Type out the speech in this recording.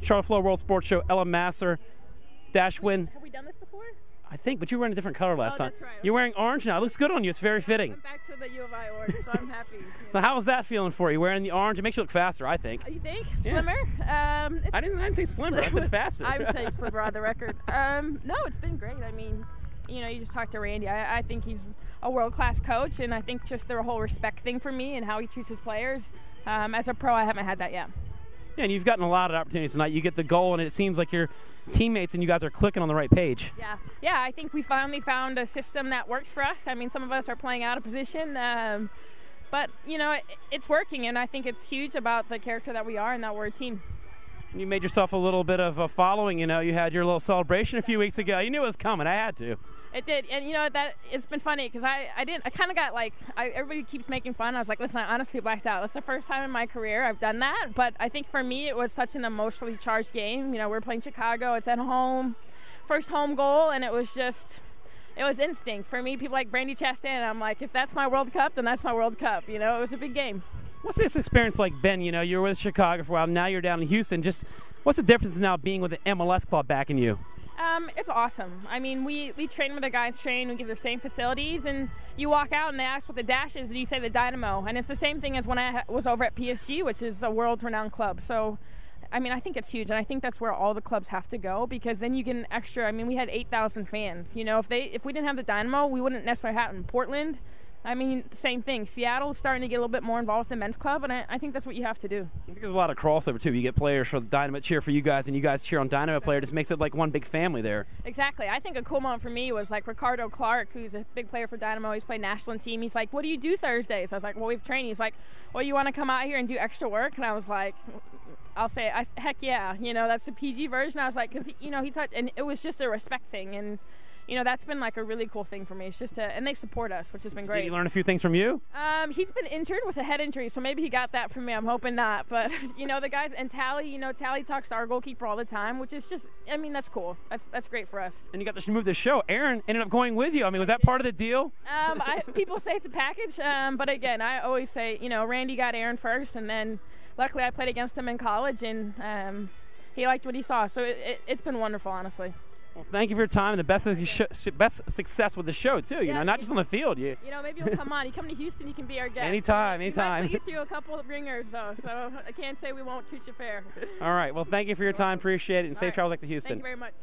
Charlotte Flowe World Sports Show, Ella Masar, dash win. Have we done this before? I think, but you were wearing a different color last time. That's right. You're wearing orange now. It looks good on you. It's very fitting. Went back to the U of I orange, so I'm happy. Now, how is that feeling for you? Wearing the orange, it makes you look faster, I think. You think? Yeah. Slimmer? I didn't say slimmer. I said faster. I'm saying slimmer on the record. No, it's been great. I mean, you just talked to Randy. I think he's a world-class coach, and I think just the whole respect thing for me and how he treats his players. As a pro, I haven't had that yet. Yeah, and you've gotten a lot of opportunities tonight. You get the goal, and it seems like your teammates and you guys are clicking on the right page. Yeah. I think we finally found a system that works for us. I mean, some of us are playing out of position, but it's working, and I think it's huge about the character that we are and that we're a team. You made yourself a little bit of a following. You had your little celebration a few weeks ago. You knew it was coming. I had to. It did, and that it's been funny because I kind of got everybody keeps making fun. I was like, listen, I honestly blacked out. That's the first time in my career I've done that, but I think for me it was such an emotionally charged game. We're playing Chicago. It's at home, first home goal, and it was instinct for me. People like Brandy Chastain, I'm like, if that's my World Cup, then that's my World Cup. It was a big game. What's this experience like, Ben? You were with Chicago for a while. Now you're down in Houston. Just what's the difference now being with the MLS club backing you? It's awesome. I mean, we train where the guys train. We give the same facilities, and you walk out and they ask what the dash is, and you say the Dynamo. And it's the same thing as when I was over at PSG, which is a world-renowned club. So, I mean, I think it's huge, and I think that's where all the clubs have to go because then you get an extra. I mean, we had 8,000 fans. If we didn't have the Dynamo, we wouldn't necessarily have it in Portland. I mean, same thing. Seattle's starting to get a little bit more involved with the men's club, and I think that's what you have to do. I think there's a lot of crossover, too. You get players for the Dynamo cheer for you guys, and you guys cheer on Dynamo player. It just makes it like one big family there. Exactly. I think a cool moment for me was like Ricardo Clark, who's a big player for Dynamo. He's played national team. He's like, what do you do Thursdays? I was like, well, we have training. He's like, well, you want to come out here and do extra work? And I was like, heck yeah. That's the PG version. I was like, because, he's such, and it was just a respect thing. And that's been like a really cool thing for me. It's just and they support us, which has been great. Did he learn a few things from you? He's been injured with a head injury, so maybe he got that from me. I'm hoping not. But, the guys, and Tally, Tally talks to our goalkeeper all the time, which is just, I mean, that's cool. That's great for us. And you got to move the show. Aaron ended up going with you. I mean, was that part of the deal? People say it's a package, but again, I always say, Randy got Aaron first, and then luckily I played against him in college, and he liked what he saw. So it's been wonderful, honestly. Well, thank you for your time and the best success with the show, too. Not just on the field. Maybe you'll come on. You come to Houston, you can be our guest. Anytime. We might put you through a couple of ringers, though, so I can't say we won't treat you fair. All right. Well, thank you for your time. Appreciate it. And safe travel back to Houston. Thank you very much.